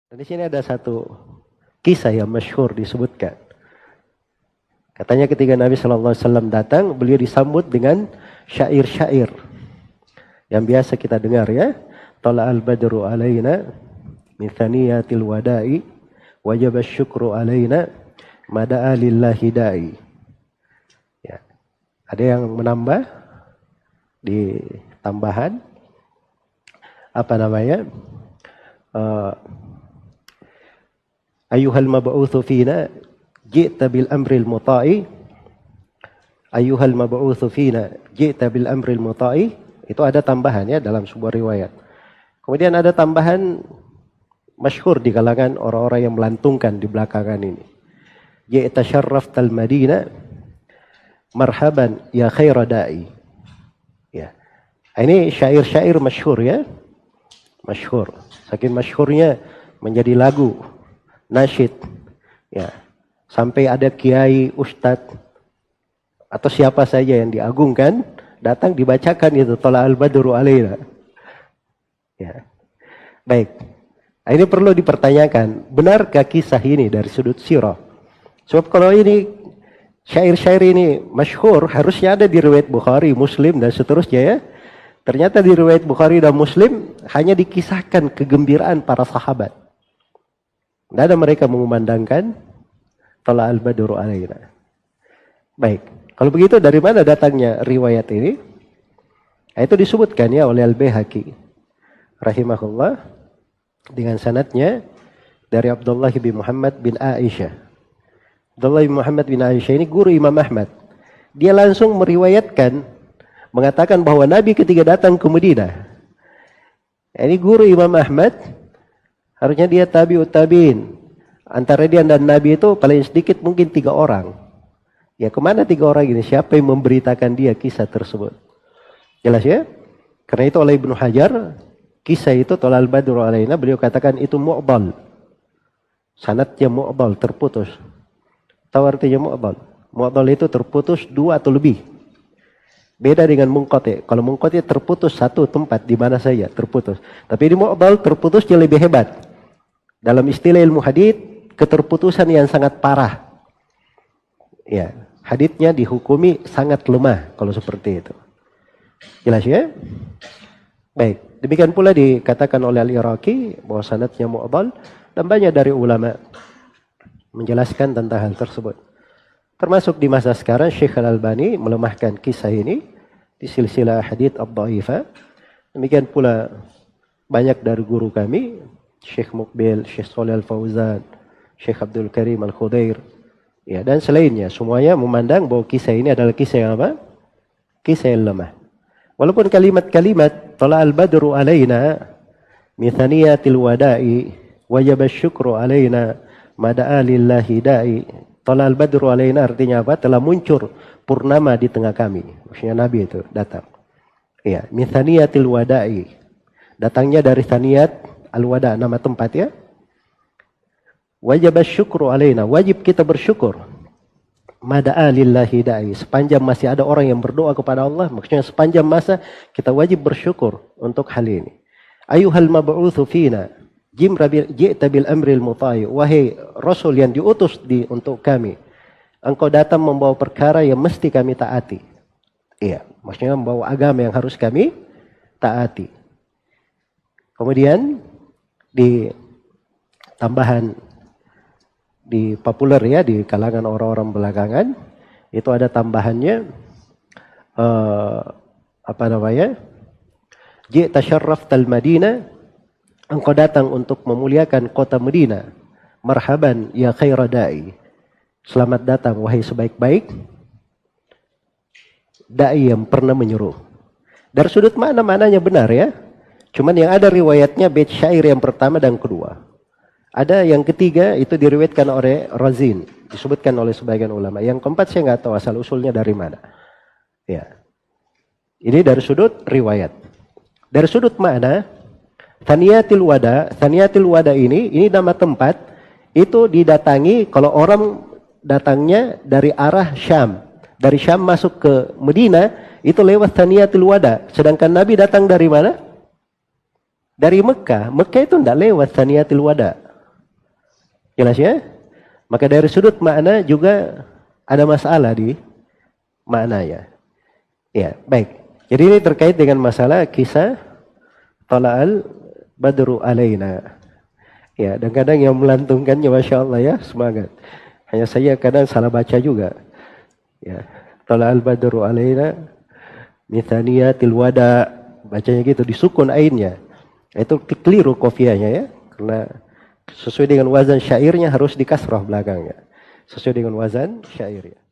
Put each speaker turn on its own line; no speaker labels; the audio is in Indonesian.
Dan di sini ada satu kisah yang masyhur disebutkan. Katanya ketika Nabi SAW datang, beliau disambut dengan syair-syair yang biasa kita dengar ya. Tala'al badru alaina min thaniyatil wada'i wajaba syukru alaina mada'a lillahi da'i. Ya. Ada yang menambah di tambahan apa namanya? Ayyuhal mab'utsu fina ji'ta bil amril muta'i. Ayyuhal mab'utsu fina ji'ta bil amril muta'i. Itu ada tambahan ya dalam sebuah riwayat. Kemudian ada tambahan masyhur di kalangan orang-orang yang melantungkan di belakangan ini. Ji'ta syarraftal madinah marhaban ya khaira da'i. Ya. Ini syair-syair masyhur ya. Masyhur. Saking masyhurnya menjadi lagu, nasyid. Ya. Sampai ada kiai, ustadz atau siapa saja yang diagungkan datang dibacakan itu Tala'al badru alaina. Ya. Baik. Ini perlu dipertanyakan, benarkah kisah ini dari sudut sirah? Sebab kalau ini syair-syair ini masyhur, harusnya ada di riwayat Bukhari, Muslim dan seterusnya ya. Ternyata di riwayat Bukhari dan Muslim hanya dikisahkan kegembiraan para sahabat. Tidak ada mereka mengumandangkan Tala'al badru alaina. Baik. Kalau begitu dari mana datangnya riwayat ini? Nah, itu disebutkan ya oleh Al-Baihaqi rahimahullah dengan sanadnya dari Abdullah bin Muhammad bin Aisyah. Abdullah bin Muhammad bin Aisyah ini guru Imam Ahmad. Dia langsung meriwayatkan, mengatakan bahwa Nabi ketika datang ke Madinah. Ini guru Imam Ahmad, harusnya dia tabi'ut tabi'in. Antara dia dan Nabi itu paling sedikit mungkin 3 orang. Ya kemana 3 orang ini? Siapa yang memberitakan dia kisah tersebut? Jelas ya? Karena itu oleh Ibnu Hajar, kisah itu Tala'al badru alaina, beliau katakan itu mu'dal. Sanadnya mu'dal, terputus. Tahu artinya mu'dal? Mu'dal itu terputus 2 atau lebih. Beda dengan munqati'. Kalau munqati' terputus satu tempat di mana saja terputus. Tapi ini mu'dal terputusnya lebih hebat. Dalam istilah ilmu hadits, keterputusan yang sangat parah. Ya, haditsnya dihukumi sangat lemah kalau seperti itu. Jelas ya? Baik, demikian pula dikatakan oleh Al-Iraqi bahwa sanadnya mu'dal dan banyak dari ulama menjelaskan tentang hal tersebut. Termasuk di masa sekarang Syekh Al-Albani melemahkan kisah ini di silsilah hadits ad-dhaifah. Demikian pula banyak dari guru kami, Syekh Muqbil, Syekh Shalih Al-Fauzan, Syekh Abdul Karim Al-Khudair, ya, dan selainnya. Semuanya memandang bahwa kisah ini adalah kisah yang apa? Kisah yang lemah. Walaupun kalimat-kalimat Tala'al badru alaina min thaniyatil wada'i wajaba syukru alaina mada'a lillahi da'i. Tala'al badru alaina artinya apa? Telah muncul purnama di tengah kami. Maksudnya Nabi itu datang. Ya, min thaniyatil wada'i. Datangnya dari thaniyat al-wada', nama tempat ya. Wajib syukru alaina, wajib kita bersyukur. Mada'a lillahi da'i, sepanjang masih ada orang yang berdoa kepada Allah, maksudnya sepanjang masa kita wajib bersyukur untuk hal ini. Ayyuhal mab'utsu fina ji'ta bil amril muta'i, wahai rasul yang diutus untuk kami, engkau datang membawa perkara yang mesti kami taati. Iya, maksudnya membawa agama yang harus kami taati. Kemudian di tambahan di populer ya di kalangan orang-orang belakangan itu ada tambahannya apa namanya? Ji'ta syarraftal Madinah, engkau datang untuk memuliakan kota Madinah. Marhaban ya khaira da'i. Selamat datang wahai sebaik-baik dai yang pernah menyuruh. Dari sudut maknanya benar ya. Cuman yang ada riwayatnya bait syair yang pertama dan kedua. Ada yang ketiga itu diriwayatkan oleh Razin, disebutkan oleh sebagian ulama. Yang keempat saya nggak tahu asal usulnya dari mana. Ya, ini dari sudut riwayat. Dari sudut makna, Thaniyatil wada ini nama tempat itu didatangi kalau orang datangnya dari arah Syam. Dari Syam masuk ke Madinah itu lewat Thaniyatil wada. Sedangkan Nabi datang dari mana? Dari Mekah. Mekah itu tidak lewat Thaniyatil wada. Jelas ya? Maka dari sudut makna juga ada masalah di maknanya. Ya, baik. Jadi ini terkait dengan masalah kisah Tala'al Badru Alaina. Ya, dan kadang yang melantunkannya Masya Allah ya, semangat. Hanya saya kadang salah baca juga. Ya, Tala'al Badru Alaina Mithaniyatil Wada. Bacanya gitu, disukun ainnya. Itu keliru kofianya ya. Karena sesuai dengan wazan syairnya harus dikasrah belakangnya. Sesuai dengan wazan syairnya.